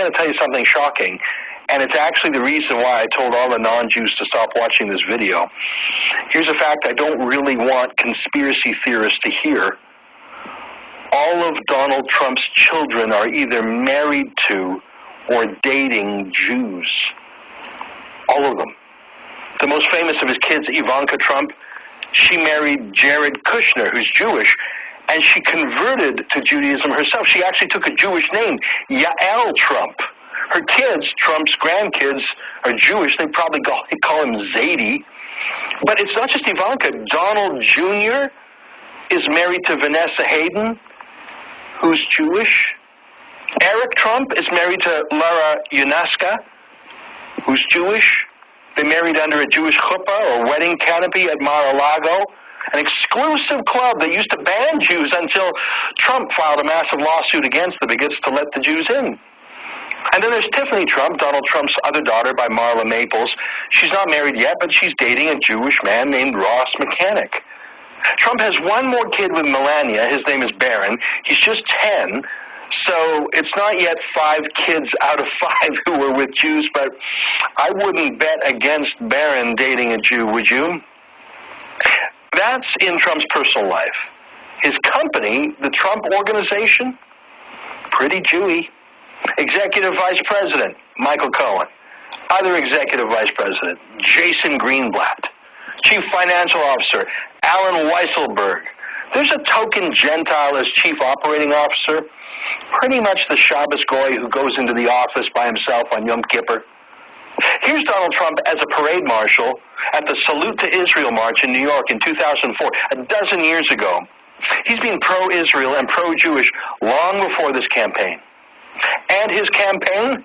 going to tell you something shocking, and it's actually the reason why I told all the non-Jews to stop watching this video. Here's a fact I don't really want conspiracy theorists to hear. All of Donald Trump's children are either married to or dating Jews. All of them. The most famous of his kids, Ivanka Trump, she married Jared Kushner, who's Jewish, and she converted to Judaism herself. She actually took a Jewish name, Yael Trump. Her kids, Trump's grandkids, are Jewish. They probably call him Zadie. But it's not just Ivanka. Donald Jr. is married to Vanessa Hayden, who's Jewish. Eric Trump is married to Lara Yunaska, who's Jewish. They married under a Jewish chuppah or wedding canopy at Mar-a-Lago, an exclusive club that used to ban Jews until Trump filed a massive lawsuit against the bigots to let the Jews in. And then there's Tiffany Trump, Donald Trump's other daughter by Marla Maples. She's not married yet, but she's dating a Jewish man named Ross Mechanic. Trump has one more kid with Melania. His name is Barron. He's just 10. So it's not yet 5 kids out of 5 who were with Jews, but I wouldn't bet against Barron dating a Jew, would you? That's in Trump's personal life. His company, the Trump Organization, pretty Jewy. Executive Vice President, Michael Cohen. Other Executive Vice President, Jason Greenblatt. Chief Financial Officer, Alan Weisselberg. There's a token Gentile as Chief Operating Officer. Pretty much the Shabbos Goy who goes into the office by himself on Yom Kippur. Here's Donald Trump as a parade marshal at the Salute to Israel March in New York in 2004, a dozen years ago. He's been pro-Israel and pro-Jewish long before this campaign. And his campaign?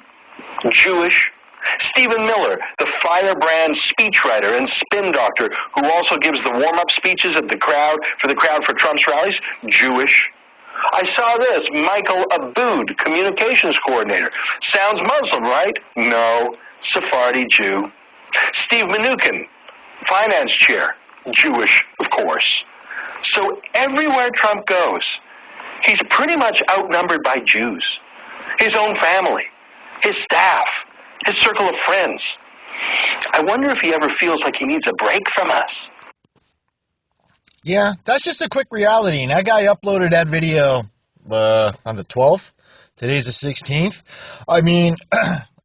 Jewish. Stephen Miller, the firebrand speechwriter and spin doctor who also gives the warm-up speeches at the crowd for Trump's rallies? Jewish. I saw this. Michael Abood, communications coordinator. Sounds Muslim, right? No. Sephardi Jew. Steve Mnuchin, finance chair. Jewish, of course. So everywhere Trump goes, he's pretty much outnumbered by Jews. His own family, his staff, his circle of friends. I wonder if he ever feels like he needs a break from us. Yeah, that's just a quick reality. And that guy uploaded that video on the 12th. Today's the 16th. I mean,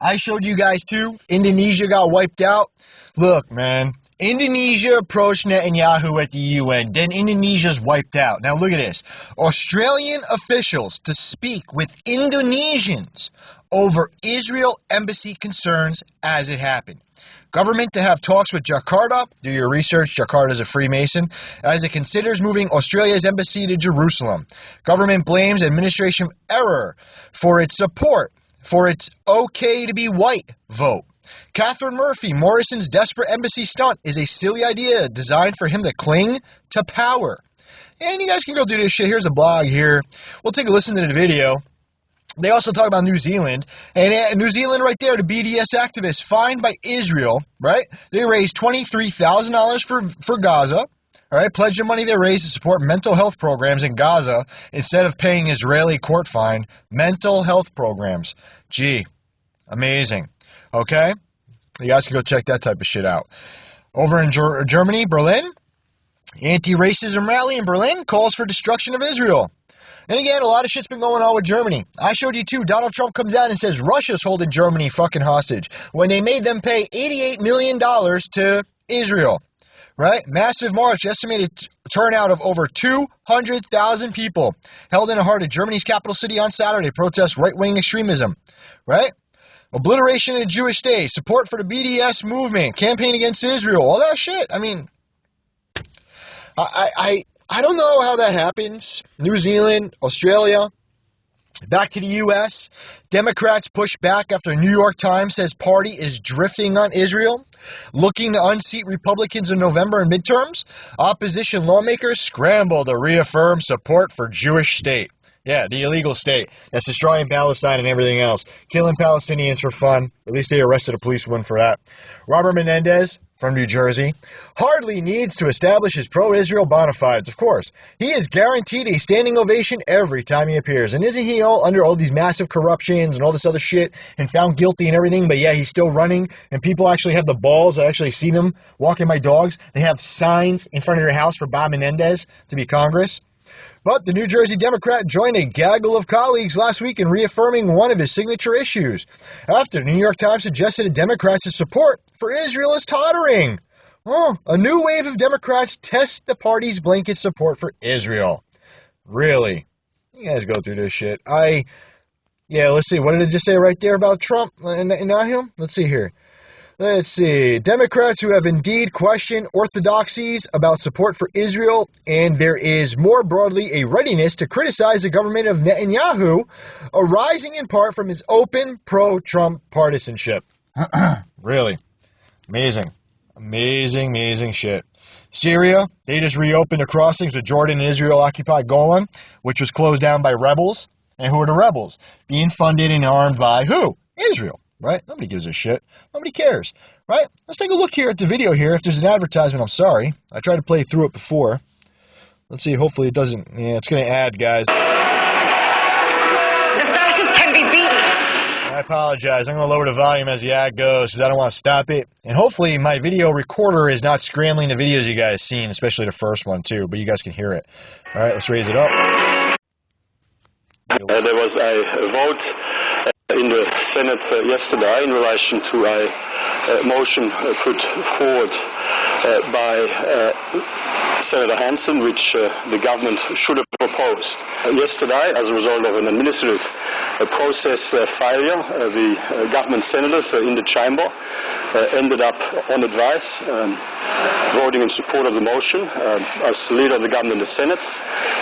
I showed you guys too. Indonesia got wiped out. Look, man. Indonesia approached Netanyahu at the UN. Then Indonesia's wiped out. Now look at this. Australian officials to speak with Indonesians over Israel embassy concerns as it happened. Government to have talks with Jakarta. Do your research. Jakarta is a Freemason. As it considers moving Australia's embassy to Jerusalem. Government blames administration error for its support for its okay to be white vote. Catherine Murphy, Morrison's desperate embassy stunt is a silly idea designed for him to cling to power. And you guys can go do this shit. Here's a blog here. We'll take a listen to the video. They also talk about New Zealand. And New Zealand right there, the BDS activists fined by Israel, right? They raised $23,000 for Gaza. All right, pledge the money they raised to support mental health programs in Gaza instead of paying Israeli court fine. Mental health programs. Gee, amazing. Okay? You guys can go check that type of shit out. Over in Germany, Berlin, anti-racism rally in Berlin calls for destruction of Israel. And again, a lot of shit's been going on with Germany. I showed you too. Donald Trump comes out and says Russia's holding Germany fucking hostage when they made them pay $88 million to Israel. Right? Massive march, estimated turnout of over 200,000 people held in the heart of Germany's capital city on Saturday. Protest right-wing extremism. Right? Obliteration of the Jewish state, support for the BDS movement, campaign against Israel, all that shit. I mean, I don't know how that happens. New Zealand, Australia, back to the U.S. Democrats push back after New York Times says party is drifting on Israel, looking to unseat Republicans in November in midterms. Opposition lawmakers scramble to reaffirm support for Jewish state. Yeah, the illegal state that's destroying Palestine and everything else. Killing Palestinians for fun. At least they arrested a policewoman for that. Robert Menendez from New Jersey hardly needs to establish his pro-Israel bona fides, of course. He is guaranteed a standing ovation every time he appears. And isn't he all under all these massive corruptions and all this other shit and found guilty and everything? But yeah, he's still running. And people actually have the balls. I actually see them walking my dogs. They have signs in front of their house for Bob Menendez to be Congress. But the New Jersey Democrat joined a gaggle of colleagues last week in reaffirming one of his signature issues, after the New York Times suggested a Democrats' support for Israel is tottering. Oh, a new wave of Democrats test the party's blanket support for Israel. Really? You guys go through this shit. Let's see. What did it just say right there about Trump and not him? Let's see here. Let's see. Democrats who have indeed questioned orthodoxies about support for Israel, and there is more broadly a readiness to criticize the government of Netanyahu, arising in part from his open pro-Trump partisanship. Really. Amazing. Amazing shit. Syria, they just reopened the crossings with Jordan and Israel-occupied Golan, which was closed down by rebels. And who are the rebels? Being funded and armed by who? Israel. Right? Nobody gives a shit. Nobody cares. Right? Let's take a look here at the video here. If there's an advertisement, I'm sorry. I tried to play through it before. Let's see. Hopefully it doesn't. Yeah, it's going to add, guys. The fascists can be beaten. I apologize. I'm going to lower the volume as the ad goes because I don't want to stop it. And hopefully my video recorder is not scrambling the videos you guys seen, especially the first one too, but you guys can hear it. All right, let's raise it up. There was a vote in the Senate yesterday in relation to a motion put forward by Senator Hansen, which the government should have opposed. Yesterday, as a result of an administrative process failure, the government senators in the chamber ended up on advice voting in support of the motion. As leader of the government in the Senate,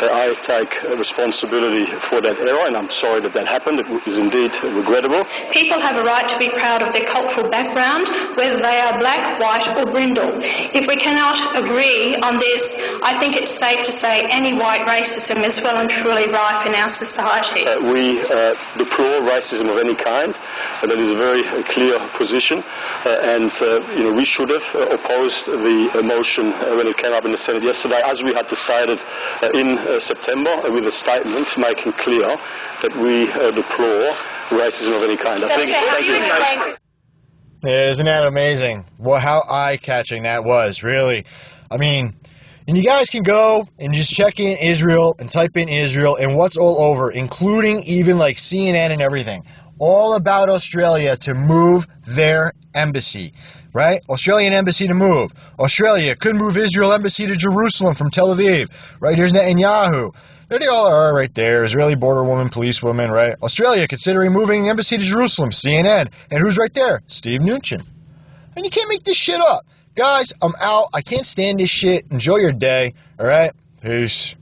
I take responsibility for that error, and I'm sorry that happened. It is indeed regrettable. People have a right to be proud of their cultural background, whether they are black, white or brindle. If we cannot agree on this, I think it's safe to say any white racism is well and truly rife in our society. We deplore racism of any kind. That is a very clear position, and we should have opposed the motion when it came up in the Senate yesterday, as we had decided in September, with a statement making clear that we deplore racism of any kind. Thank you. Isn't that amazing? Well, how eye-catching that was, really. I mean, and you guys can go and just check in Israel and type in Israel and what's all over, including even like CNN and everything. All about Australia to move their embassy, right? Australian embassy to move. Australia could move Israel embassy to Jerusalem from Tel Aviv, right? Here's Netanyahu. There they all are right there. Israeli border woman, policewoman, right? Australia considering moving embassy to Jerusalem, CNN. And who's right there? Steve Mnuchin. And you can't make this shit up. Guys, I'm out. I can't stand this shit. Enjoy your day, all right? Peace.